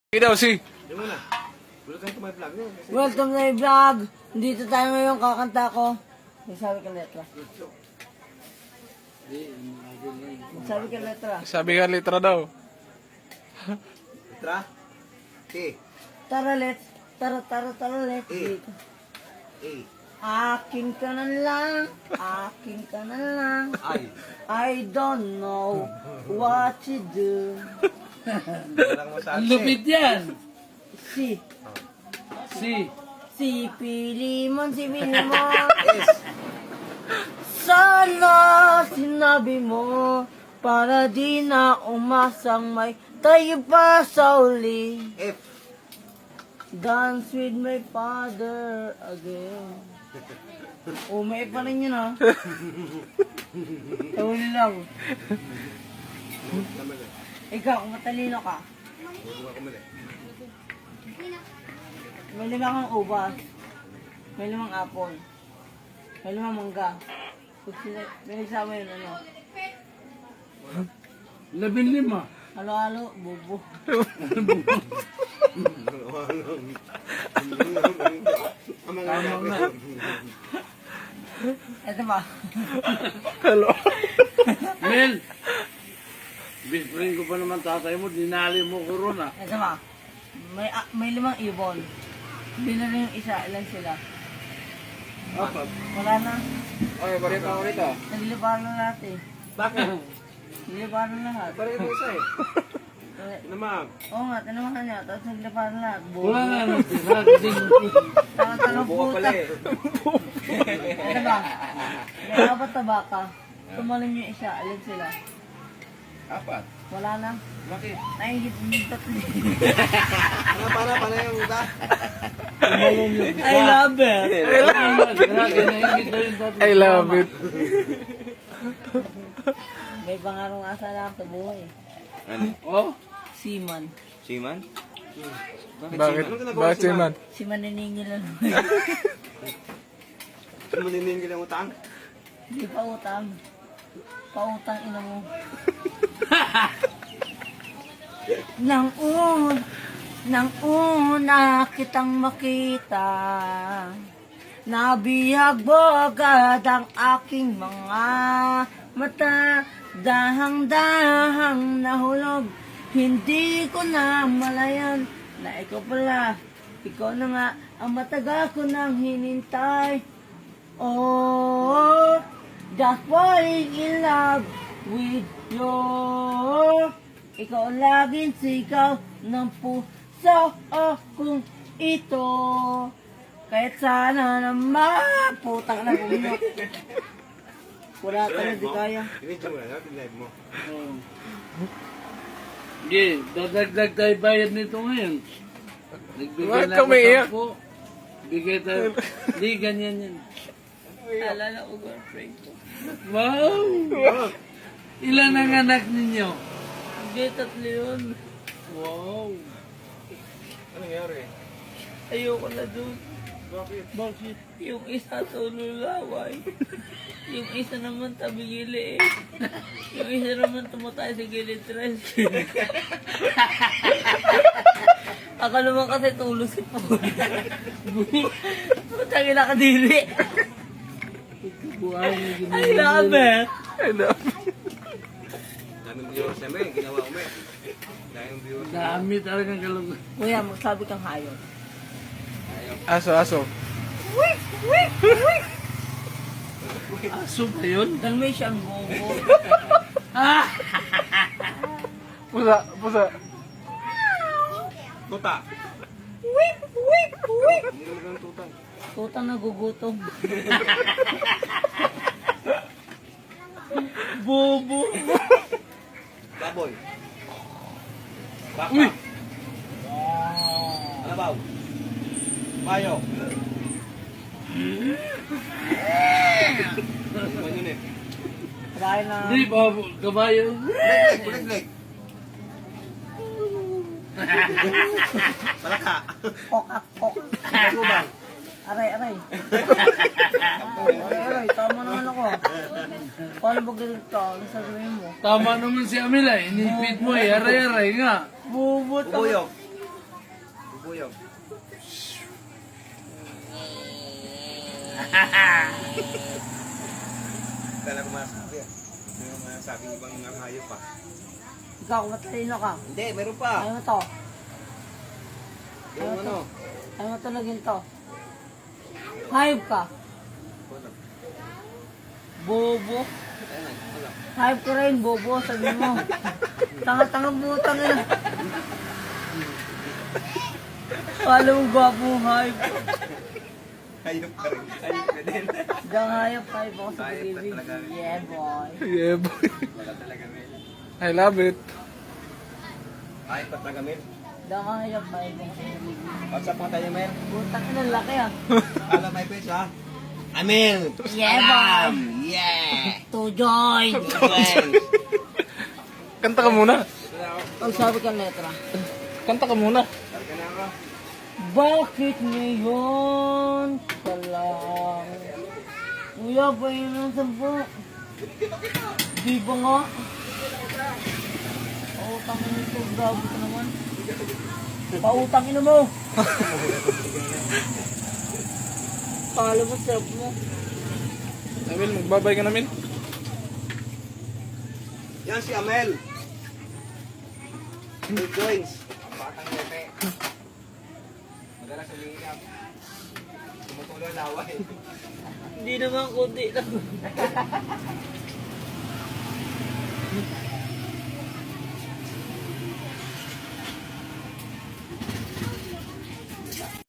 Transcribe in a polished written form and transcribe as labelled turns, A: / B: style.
A: Sige daw, si.
B: Welcome to my vlog. Dito tayo ngayon, kakanta ko. Magsabi ka letra. Magsabi ka letra.
A: Sabi ka litra daw.
C: Letra? T.
B: Tara, let's. Tara, let's. Dito. Akin ka na lang. Akin ka na lang. I don't know what to do.
D: Ang lupit yan.
B: Si.
D: Si.
B: Si Pilimon, si Pilimon. Sana sinabi mo para di na umasang may tayo pa sa uli.
C: F.
B: Dance with my father again. May pa rin yun ha. Tawin lang. Ikaw, kung matalino ka. May 5 kang ubas. May 5 apple. May 5 mangga. Pinagsama yun, ano?
D: 15.
B: Halo-halo, bubo.
D: Tama na.
B: Ito ba?
A: Hello.
D: Mel. Best friend ko pa naman tatay mo. Dinali mo ko ron ah.
B: Ito ba? May 5 ibon. Hindi na rin yung isa. Ilan sila? Wala na.
C: Ay, balik ako rito.
B: Naglilibaran na lahat eh.
C: Bakit?
B: Naglilibaran na lahat.
C: Balik ako isa eh. Naman.
B: Oo nga, tinamahan niya. Tapos naglilibaran na lahat.
D: Wala nga.
B: Tanga-tanga
C: Buka
B: puta.
C: pala eh.
B: Ito ba? May 4 na baka. Tumalon yung isa. Ilan sila?
C: 4.
B: Wala na.
C: Bakit?
B: Naingit yung tatlo.
C: Paano yung iba?
B: I love it.
A: I love it.
B: May pangarong asa lang sa buhay.
C: Ano?
D: Oh?
B: Seaman.
C: Siman?
A: Bakit? Bakit si man?
B: Si maniningil lang.
C: Maninin ka ng utang?
B: Hindi pa utang. Pautang ina mo. Nang una kitang makita, nabihag mo agad ang aking mga mata. Dahang-dahang nahulog, hindi ko na malayan na ikaw pala. Ikaw na nga ang matagal ko nang hinintay. Oh, just falling in love with you. Ikaw ang laging sigaw ng puso kong ito. Kahit sana naman, putang na bumino. Wala ka na, di kaya.
C: Pinidyo mo na, pinlive mo.
D: Hindi, dadagdag tayo bayad nito ngayon. Nagbigay
A: Bakit
D: na
A: ka
D: ako
A: umiiyak?
D: 10. Bigay tayo. Hindi, ganyan yan.
B: Alala ko girlfriend ko.
D: Wow! Ilan ang anak ninyo?
B: Hindi, 3 yun.
D: Wow!
C: Ano nangyari?
B: Ayoko na doon.
D: Bakit?
B: Yung isa tululaway. Yung isa naman tabigili eh. Yung isa naman tumatay sa gilid tres. Ako naman kasi tulog si Paul. Putang ina ka dili.
D: Buhay na ginawa.
B: I love it.
A: I love it.
C: Daming viewers namin, ginawa ko may. Daming viewers.
D: Dami talagang kalungan.
B: Kuya, magsabi kang hayop.
A: Aso, aso.
D: Aso ba yun?
B: Dalmatian bobo.
D: Ah!
A: Pusa, pusa.
C: Tuta. Hindi naman ng tuta.
B: Tutang nagugutom. Bobo.
C: Baboy. Baka.
D: Uy!
C: Alabaw. Payo. Ano yun eh?
B: Dahil na
D: Hindi, babo, kabayo.
C: Kuliglig. Palaka.
B: kokak.
C: Lubang.
B: Aray. Aray, tama naman ako. Paano ba ganito? Ano sasabihin mo?
D: Tama naman si Amila, inipit mo eh. Aray-aray nga.
B: Bubot ako.
C: Bubuyog. bubuyog. Kala ko masasabi. Yung masasabing ibang hayop pa.
B: Ikaw, matalino ka.
C: Hindi, meron pa.
B: Ayaw mo to.
C: Yung ano?
B: Ayaw mo tulogin to. Hayop ka. Bobo.
C: Ayun na, wala.
B: Hayop ka rin, bobo. Sabi mo. Tanga-tanga butang eh. Kala mo gwapong hayop.
C: Hayop ka rin. Hayop ka din.
B: Diyan hayop ako sa
C: Hayop ka
B: pag-ibig.
C: talaga.
B: Yeah, boy.
A: Yeah, boy.
C: Wala talaga, Mel.
A: I love it.
C: Hayop ka talaga, Mel.
B: Diyan hayop ako sa pag-ibig.
C: WhatsApp mo tayo, Mel.
B: Butang ina, laki ah.
C: Kala may page, ha? Amel!
B: Yeah, boy.
C: Yeah!
B: To join.
A: Kanta ka muna.
B: Ang sabi ka letra.
A: Kanta ka muna.
C: Targa na ako.
B: Bakit ngayon ka lang? Kuya, ba yun ang sampo? Di ba nga? Pautang ina ito, grabe ka naman. Pautang ina mo! Kala mo, sarap mo.
A: Amel, magbabay ka namin.
C: Yan si Amel. Two joints. Batang lepe. Madalas umiinap. Tumutulo laway.
B: Hindi naman kundi lang.